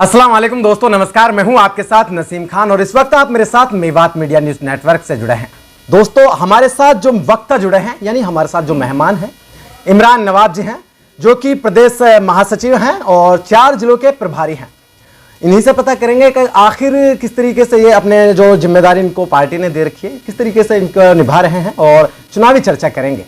अस्सलाम वालेकुम दोस्तों, नमस्कार। मैं हूं आपके साथ नसीम खान और इस वक्त आप मेरे साथ मेवात मीडिया न्यूज नेटवर्क से जुड़े हैं। दोस्तों, हमारे साथ जो वक्ता जुड़े हैं, यानी हमारे साथ जो मेहमान हैं, इमरान नवाब जी हैं, जो कि प्रदेश महासचिव हैं और 4 जिलों के प्रभारी हैं। इन्हीं से पता करेंगे कि आखिर किस तरीके से ये अपने जो जिम्मेदारी इनको पार्टी ने दे रखी है, किस तरीके से इनको निभा रहे हैं, और चुनावी चर्चा करेंगे,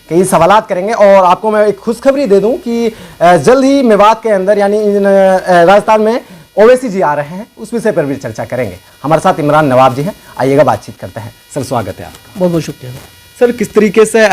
कई सवालात करेंगे। और आपको मैं एक खुशखबरी दे दूं कि जल्द ही मेवात के अंदर यानी राजस्थान में ओवैसी जी आ रहे हैं, उस विषय पर भी चर्चा करेंगे। हमारे साथ इमरान नवाब जी हैं, आइएगा बातचीत करते हैं। सर, स्वागत है आपका। बहुत बहुत शुक्रिया सर। किस तरीके से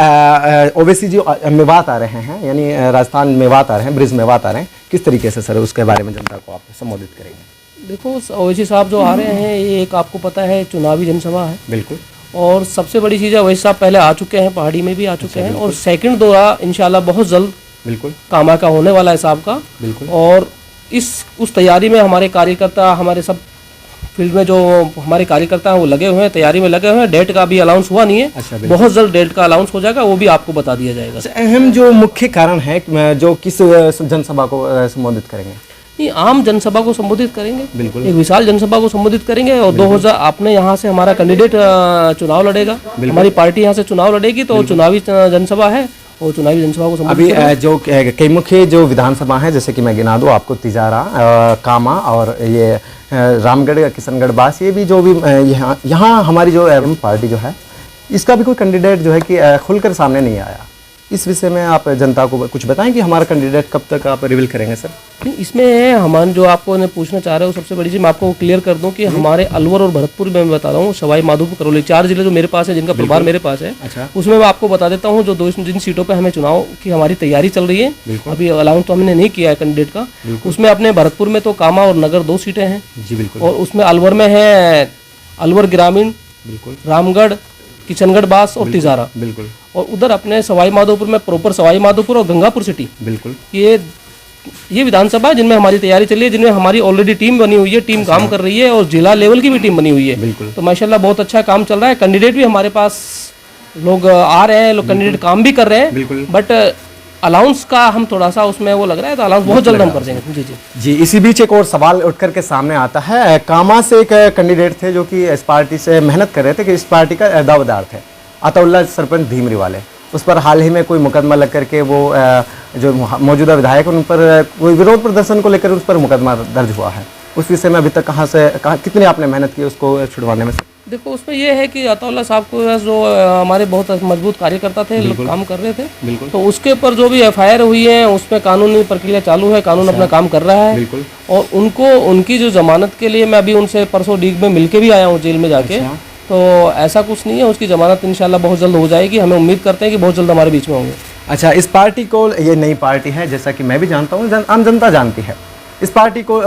ओवैसी जी मेवात आ रहे हैं, यानी राजस्थान मेवात आ रहे हैं, ब्रिज मेवात आ रहे हैं, किस तरीके से सर उसके बारे में जनता को आप संबोधित करेंगे? देखो, ओवैसी साहब जो आ रहे हैं, ये एक आपको पता है चुनावी जनसभा है। बिल्कुल। और सबसे बड़ी चीज़ है, ओवैसी साहब पहले आ चुके हैं, पहाड़ी में भी आ चुके हैं, और सेकंड दौरा इंशाल्लाह बहुत जल्द बिल्कुल कामा का होने वाला है साहब का। बिल्कुल। और उस तैयारी में हमारे कार्यकर्ता, हमारे सब फील्ड में जो हमारे कार्यकर्ता हैं वो लगे हुए हैं, तैयारी में लगे हुए हैं। डेट का अभी अनाउंस हुआ नहीं है। अच्छा, बहुत जल्द डेट का अनाउंस हो जाएगा, वो भी आपको बता दिया जाएगा। अहम जो मुख्य कारण है जो किस जनसभा को संबोधित करेंगे? नहीं, आम जनसभा को संबोधित करेंगे, बिल्कुल। एक विशाल जनसभा को संबोधित करेंगे। और 2000 आपने यहाँ से हमारा कैंडिडेट चुनाव लड़ेगा, हमारी पार्टी यहाँ से चुनाव लड़ेगी, तो चुनावी जनसभा है, और चुनावी जनसभा को संबोधित अभी जो कई मुख्य जो विधानसभा है, जैसे कि मैं गिना दूं आपको, तिजारा, कामा और ये रामगढ़, किशनगढ़ बास, ये भी जो भी यहाँ हमारी जो पार्टी जो है, इसका भी कोई कैंडिडेट जो है कि खुलकर सामने नहीं आया। इस विषय में आप जनता को कुछ बताएं कि हमारा कैंडिडेट कब तक आप रिवील करेंगे? सर, इसमें हमारे जो आपको पूछना चाह रहे हो, सबसे बड़ी चीज़ मैं आपको क्लियर कर दूं कि हमारे अलवर और भरतपुर में मैं बता रहा हूँ, सवाई माधोपुर, करौली, 4 जिले जो मेरे पास है, जिनका प्रभार मेरे पास है। अच्छा। उसमें मैं आपको बता देता हूँ जो जिन सीटों पर हमें चुनाव की हमारी तैयारी चल रही है, अभी अलाउंस तो हमने नहीं किया है कैंडिडेट का। उसमें अपने भरतपुर में तो कामा और नगर 2 सीटें हैं जी, बिल्कुल। और उसमें अलवर में है अलवर ग्रामीण, बिल्कुल, रामगढ़, किशनगढ़ बास और तिजारा, बिल्कुल। और उधर अपने सवाई माधोपुर में प्रॉपर सवाई माधोपुर और गंगापुर सिटी, बिल्कुल। ये विधानसभा है जिनमें हमारी तैयारी चल रही है, जिनमें हमारी ऑलरेडी टीम बनी हुई है, टीम काम कर रही है, और जिला लेवल की भी टीम बनी हुई है। बिल्कुल। तो माशाल्लाह बहुत अच्छा काम चल रहा है। कैंडिडेट भी हमारे पास लोग आ रहे हैं, लोग कैंडिडेट काम भी कर रहे हैं। बिल्कुल। बट अलाउंस का हम थोड़ा सा उसमें वो लग रहा है, तो अलाउंस बहुत जल्द हम कर देंगे। जी जी जी। इसी बीच एक और सवाल उठ करके सामने आता है। कामा से एक कैंडिडेट थे जो कि इस पार्टी से मेहनत कर रहे थे कि इस पार्टी का दावेदार थे, अतउल्ला सरपंच धीमरी वाले। उस पर हाल ही में कोई मुकदमा लग करके वो जो मौजूदा विधायक उन पर कोई विरोध प्रदर्शन को लेकर उस पर मुकदमा दर्ज हुआ है। उस विषय में अभी तक कितनी आपने मेहनत की उसको छुड़वाने में? देखो, उसमें ये है कि अतउल्ला साहब को जो हमारे बहुत मजबूत कार्यकर्ता थे, लोग काम कर रहे थे, तो उसके ऊपर जो भी FIR हुई है, उसमें कानूनी प्रक्रिया चालू है, कानून अपना काम कर रहा है। और उनकी जो जमानत के लिए मैं अभी उनसे परसों डीग में मिलके भी आया हूँ, जेल में जाके। तो ऐसा कुछ नहीं है, उसकी जमानत इंशाल्लाह बहुत जल्द हो जाएगी। हमें उम्मीद करते हैं कि बहुत जल्द हमारे बीच में होंगे। अच्छा, इस पार्टी को, ये नई पार्टी है जैसा कि मैं भी जानता हूँ, आम जनता जानती है, इस पार्टी को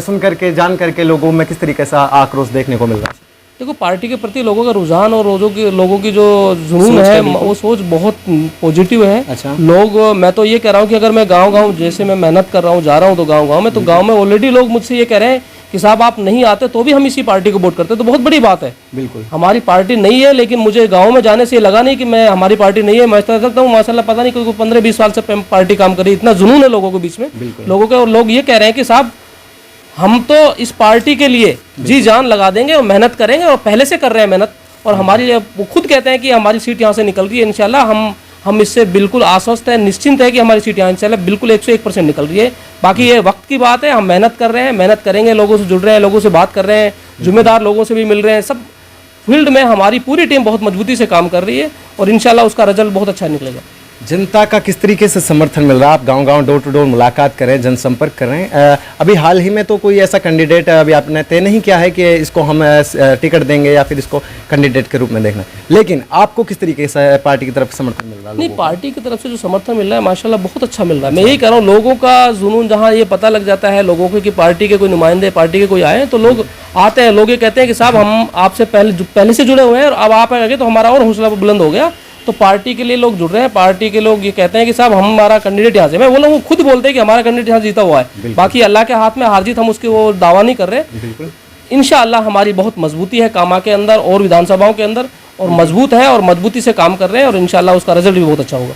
सुन करके, जान करके लोगों में किस तरीके से आक्रोश देखने को मिल रहा है? देखो, पार्टी के प्रति लोगों का रुझान और लोगों की जो जुनून है, वो सोच बहुत पॉजिटिव है। अच्छा। लोग, मैं तो ये कह रहा हूँ कि अगर मैं गांव जैसे मैं मेहनत कर रहा हूँ, जा रहा हूँ तो गांव में, तो गांव में ऑलरेडी लोग मुझसे ये कह रहे हैं कि साहब आप नहीं आते तो भी हम इसी पार्टी को वोट करते, तो बहुत बड़ी बात है। बिल्कुल। हमारी पार्टी नहीं है, लेकिन मुझे गाँव में जाने से ये लगा नहीं कि मैं हमारी पार्टी नहीं है। मैं सकता हूँ माशाल्लाह, पता नहीं कोई 15-20 साल से पार्टी काम कर रही है, इतना जुनून है लोगों के बीच में, लोगों के। और लोग ये कह रहे हैं कि साहब हम तो इस पार्टी के लिए जी जान लगा देंगे और मेहनत करेंगे, और पहले से कर रहे हैं मेहनत। और हमारी, वो खुद कहते हैं कि हमारी सीट यहाँ से निकल रही है इंशाल्लाह। हम इससे बिल्कुल आश्वस्त हैं, निश्चिंत है कि हमारी सीट यहाँ इंशाल्लाह बिल्कुल 101% निकल रही है। बाकी ये वक्त की बात है, हम मेहनत कर रहे हैं, मेहनत करेंगे, लोगों से जुड़ रहे हैं, लोगों से बात कर रहे हैं, जिम्मेदार लोगों से भी मिल रहे हैं। सब फील्ड में हमारी पूरी टीम बहुत मजबूती से काम कर रही है, और इंशाल्लाह उसका रिजल्ट बहुत अच्छा निकलेगा। जनता का किस तरीके से समर्थन मिल रहा है? आप गांव-गांव, डोर टू डोर मुलाकात करें, जनसंपर्क करें। अभी हाल ही में तो कोई ऐसा कैंडिडेट अभी आपने तय नहीं किया है कि इसको हम टिकट देंगे या फिर इसको कैंडिडेट के रूप में देखना, लेकिन आपको किस तरीके से पार्टी की तरफ से समर्थन मिल रहा है? नहीं, पार्टी की तरफ से जो समर्थन मिल रहा है माशाल्लाह बहुत अच्छा मिल रहा है। मैं यही कह रहा हूँ, लोगों का जुनून जहाँ ये पता लग जाता है लोगों को कि पार्टी के कोई नुमाइंदे, पार्टी के कोई आए, तो लोग आते हैं। लोग ये कहते हैं कि साहब हम आपसे पहले से जुड़े हुए हैं, और अब आप आ गए तो हमारा और हौसला बुलंद हो गया। तो पार्टी के लिए लोग जुड़ रहे हैं। पार्टी के लोग ये कहते हैं कि साहब हमारा कैंडिडेट यहाँ से, मैं बोला, वो खुद बोलते हैं कि हमारा कैंडिडेट यहाँ जीता हुआ है। बाकी अल्लाह के हाथ में, हार जीत हम उसकी वो दावा नहीं कर रहे। इंशाअल्लाह हमारी बहुत मजबूती है कामा के अंदर और विधानसभाओं के अंदर, और मजबूत है, और मजबूती से काम कर रहे हैं, और इंशाअल्लाह उसका रिजल्ट भी बहुत अच्छा होगा।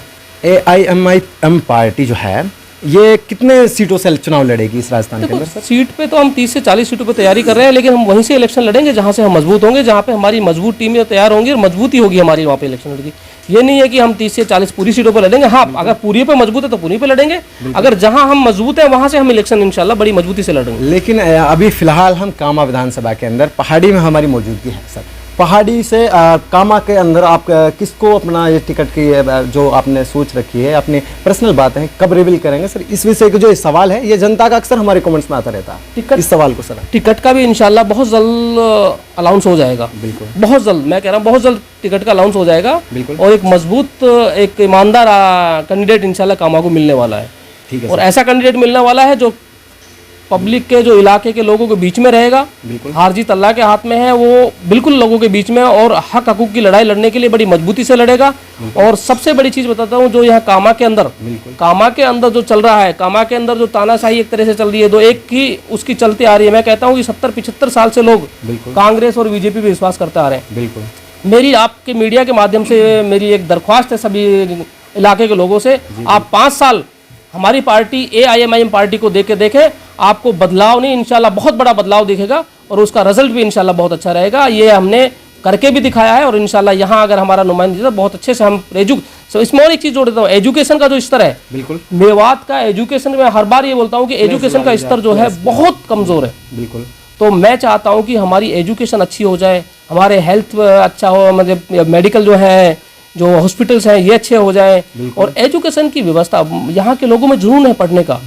AIMIM पार्टी जो है, ये कितने सीटों से चुनाव लड़ेगी इस राजस्थान के अंदर? सीट पे तो हम 30 से 40 सीटों पे तैयारी कर रहे हैं, लेकिन हम वहीं से इलेक्शन लड़ेंगे जहां से हम मजबूत होंगे, जहां पे हमारी मजबूत टीमें तैयार होंगी और मजबूती होगी हमारी, वहाँ पे इलेक्शन लड़ेगी। ये नहीं है कि हम 30 से 40 पूरी सीटों पर लड़ेंगे। हाँ, अगर पूरी पे मजबूत है तो पूरी पे लड़ेंगे, अगर जहां हम मजबूत है वहां से हम इलेक्शन इंशाल्लाह बड़ी मजबूती से लड़ेंगे। लेकिन अभी फिलहाल हम कामा विधानसभा के अंदर पहाड़ी में हमारी मौजूदगी है सर। पहाड़ी से कामा के अंदर आप किसको अपना ये टिकट की जो आपने सोच रखी है, अपनी पर्सनल बात है, कब रिवील करेंगे सर? इस विषय का जो ये सवाल है, ये जनता का अक्सर हमारे कमेंट्स में आता रहता है टिकट, इस सवाल को सर। टिकट का भी इंशाल्लाह बहुत जल्द अनाउंस हो जाएगा। बिल्कुल, बहुत जल्द, मैं कह रहा हूँ बहुत जल्द टिकट का अनाउंस हो जाएगा। बिल्कुल। और एक मजबूत, एक ईमानदार कैंडिडेट इंशाल्लाह कामा को मिलने वाला है। ठीक है और ऐसा कैंडिडेट मिलने वाला है जो पब्लिक के, जो इलाके के लोगों के बीच में रहेगा। बिल्कुल। हार जीत अल्लाह के हाथ में है, वो बिल्कुल लोगों के बीच में और हक हकूक की लड़ाई लड़ने के लिए बड़ी मजबूती से लड़ेगा। और सबसे बड़ी चीज बताता हूँ, जो यहाँ कामा के अंदर जो चल रहा है, कामा के अंदर जो तानाशाही एक तरह से चल रही है, जो एक की उसकी चलती आ रही है। मैं कहता हूँ कि 70-75 साल से लोग कांग्रेस और बीजेपी पे विश्वास करते आ रहे हैं। बिल्कुल। मेरी आपके मीडिया के माध्यम से मेरी एक दरख्वास्त है सभी इलाके के लोगों से, आप 5 साल हमारी पार्टी AIMIM पार्टी को देखें, आपको बदलाव नहीं, इंशाल्लाह बहुत बड़ा बदलाव दिखेगा और उसका रिजल्ट भी इंशाल्लाह बहुत अच्छा रहेगा। ये हमने करके भी दिखाया है और इंशाल्लाह यहाँ अगर हमारा नुमाइंदा बहुत अच्छे से हम इसमें और एक चीज जोड़ देता हूँ, एजुकेशन का जो स्तर है, बिल्कुल, मेवात का एजुकेशन में हर बार ये बोलता हूँ कि एजुकेशन का स्तर जो है बहुत कमजोर है। बिल्कुल। तो मैं चाहता हूँ कि हमारी एजुकेशन अच्छी हो जाए, हमारे हेल्थ अच्छा हो, मतलब मेडिकल जो है, जो हॉस्पिटल्स हैं, ये अच्छे हो जाएं। और एजुकेशन की व्यवस्था, यहाँ के लोगों में जुनून है पढ़ने का,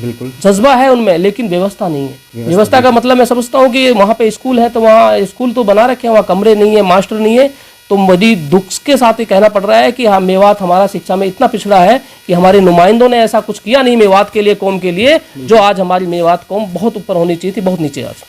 जज्बा है उनमें, लेकिन व्यवस्था नहीं है। व्यवस्था का मतलब मैं समझता हूँ कि वहाँ पे स्कूल है तो वहाँ स्कूल तो बना रखे हैं, वहाँ कमरे नहीं है, मास्टर नहीं है। तो बड़ी दुख के साथ ये कहना पड़ रहा है कि हाँ, मेवात हमारा शिक्षा में इतना पिछड़ा है कि हमारे नुमाइंदों ने ऐसा कुछ किया नहीं मेवात के लिए, कौम के लिए, जो आज हमारी मेवात कौम बहुत ऊपर होनी चाहिए थी, बहुत नीचे आज।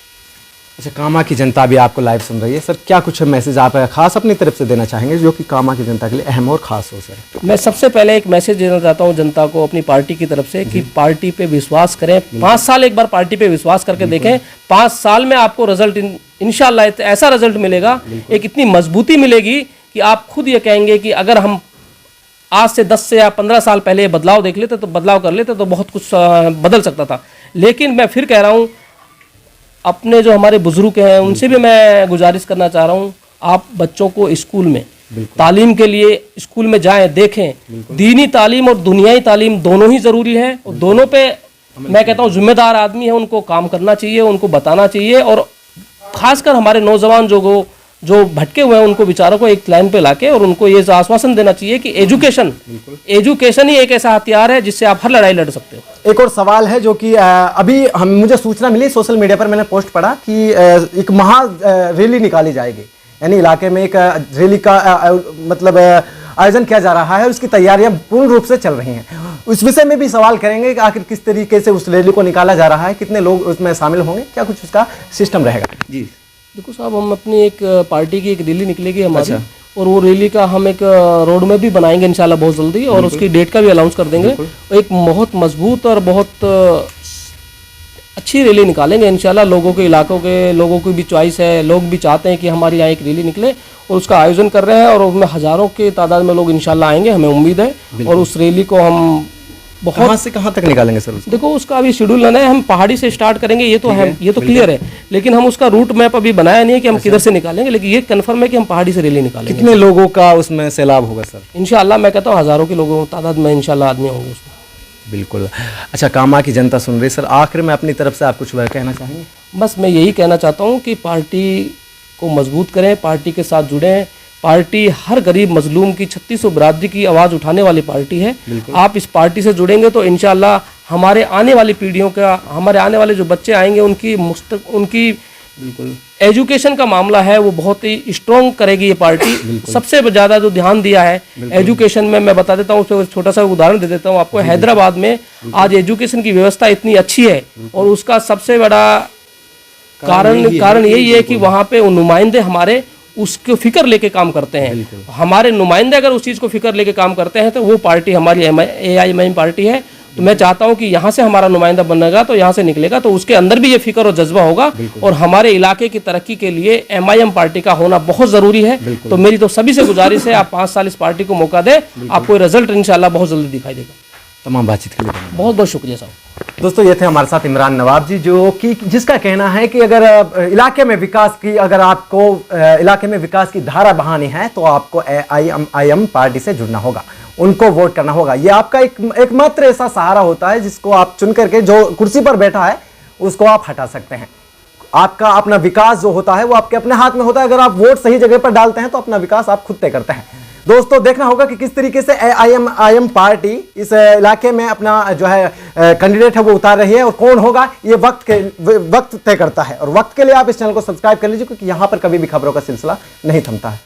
अच्छा, कामा की जनता भी आपको लाइव सुन रही है सर, क्या कुछ मैसेज आप खास अपनी तरफ से देना चाहेंगे जो कि कामा की जनता के लिए अहम और खास हो सर? मैं सबसे पहले एक मैसेज देना चाहता हूं जनता को अपनी पार्टी की तरफ से कि पार्टी पे विश्वास करें। 5 साल एक बार पार्टी पे विश्वास करके देखें, 5 साल में आपको रिजल्ट इंशाल्लाह ऐसा रिजल्ट मिलेगा, एक इतनी मजबूती मिलेगी कि आप खुद ये कहेंगे कि अगर हम आज से 10 से या 15 साल पहले ये बदलाव देख लेते, तो बदलाव कर लेते, तो बहुत कुछ बदल सकता था। लेकिन मैं फिर कह रहा हूँ, अपने जो हमारे बुजुर्ग हैं उनसे भी मैं गुजारिश करना चाह रहा हूँ, आप बच्चों को स्कूल में तालीम के लिए स्कूल में जाएं, देखें। दीनी तालीम और दुनियाई तालीम दोनों ही ज़रूरी है और दोनों पे मैं कहता हूँ जिम्मेदार आदमी है, उनको काम करना चाहिए, उनको बताना चाहिए। और ख़ासकर हमारे नौजवान जो भटके हुए हैं उनको विचारों को एक लाइन पे लाके और उनको ये आश्वासन देना चाहिए कि एजुकेशन ही एक ऐसा हथियार है जिससे आप हर लड़ाई लड़ सकते हो। एक और सवाल है जो कि अभी मुझे सूचना मिली सोशल मीडिया पर, मैंने पोस्ट पढ़ा कि एक महा रैली निकाली जाएगी, यानी इलाके में एक रैली का मतलब आयोजन किया जा रहा है, उसकी तैयारियां पूर्ण रूप से चल रही हैं। उस विषय में भी सवाल करेंगे कि आखिर किस तरीके से उस रैली को निकाला जा रहा है, कितने लोग उसमें शामिल होंगे, क्या कुछ उसका सिस्टम रहेगा? जी देखो साहब, हम अपनी एक पार्टी की एक रैली निकलेगी हमारी। अच्छा। और वो रैली का हम एक रोड मैप भी बनाएंगे इंशाल्लाह बहुत जल्दी, और उसकी डेट का भी अनाउंस कर देंगे। एक बहुत मजबूत और बहुत अच्छी रैली निकालेंगे इंशाल्लाह। लोगों के इलाकों के लोगों की भी चॉइस है, लोग भी चाहते हैं कि हमारी यहाँ एक रैली निकले और उसका आयोजन कर रहे हैं और उसमें हज़ारों के तादाद में लोग इंशाल्लाह आएंगे, हमें उम्मीद है। और उस रैली को हम कहाँ से कहाँ तक निकालेंगे सर? देखो उसका अभी शेड्यूल है, हम पहाड़ी से स्टार्ट करेंगे, ये तो है, ये तो क्लियर है, लेकिन हम उसका रूट मैप अभी बनाया नहीं है कि हम किधर से निकालेंगे, लेकिन ये कंफर्म है कि हम पहाड़ी से रैली निकालेंगे। कितने लोगों का उसमें सैलाब होगा सर? इंशाल्लाह मैं कहता हूँ हज़ारों के लोगों तादाद में इंशाल्लाह आदमी होंगे उसमें। बिल्कुल। अच्छा, कामा की जनता सुन रही सर, आखिर में अपनी तरफ से आप कुछ कहना चाहेंगे? बस मैं यही कहना चाहता हूँ कि पार्टी को मजबूत करें, पार्टी के साथ जुड़ें। पार्टी हर गरीब मजलूम की 3600 बिरादरी की आवाज़ उठाने वाली पार्टी है। आप इस पार्टी से जुड़ेंगे तो इंशाल्लाह हमारे आने वाली पीढ़ियों का, हमारे आने वाले जो बच्चे आएंगे उनकी बिल्कुल एजुकेशन का मामला है वो बहुत ही स्ट्रॉन्ग करेगी ये पार्टी। सबसे ज़्यादा जो ध्यान दिया है एजुकेशन में, मैं बता देता हूँ, उसमें छोटा सा उदाहरण दे देता हूँ आपको। हैदराबाद में आज एजुकेशन की व्यवस्था इतनी अच्छी है और उसका सबसे बड़ा कारण यही है कि वहाँ पे नुमाइंदे हमारे उसको फिक्र लेके काम करते हैं। हमारे नुमाइंदे अगर उस चीज़ को फिक्र लेके काम करते हैं तो वो पार्टी हमारी AIMIM पार्टी है। तो मैं चाहता हूं कि यहाँ से हमारा नुमाइंदा बनेगा तो यहाँ से निकलेगा तो उसके अंदर भी ये फिक्र और जज्बा होगा और हमारे इलाके की तरक्की के लिए MIM पार्टी का होना बहुत ज़रूरी है। तो मेरी तो सभी से गुजारिश है, आप 5 साल इस पार्टी को मौका दें, आपको रिजल्ट इंशाल्लाह बहुत जल्दी दिखाई देगा। तमाम बातचीत के लिए धन्यवाद। बहुत बहुत शुक्रिया साहब। दोस्तों ये थे हमारे साथ इमरान नवाब जी, जो कि जिसका कहना है कि अगर इलाके में विकास की, अगर आपको इलाके में विकास की धारा बहानी है तो आपको AIM पार्टी से जुड़ना होगा, उनको वोट करना होगा। ये आपका एकमात्र ऐसा सहारा होता है जिसको आप चुन करके, जो कुर्सी पर बैठा है उसको आप हटा सकते हैं। आपका अपना विकास जो होता है वो आपके अपने हाथ में होता है। अगर आप वोट सही जगह पर डालते हैं तो अपना विकास आप खुद तय करते हैं। दोस्तों देखना होगा कि किस तरीके से AIM पार्टी इस इलाके में अपना जो है कैंडिडेट है वो उतार रही है, और कौन होगा ये वक्त तय करता है। और वक्त के लिए आप इस चैनल को सब्सक्राइब कर लीजिए, क्योंकि यहां पर कभी भी खबरों का सिलसिला नहीं थमता है।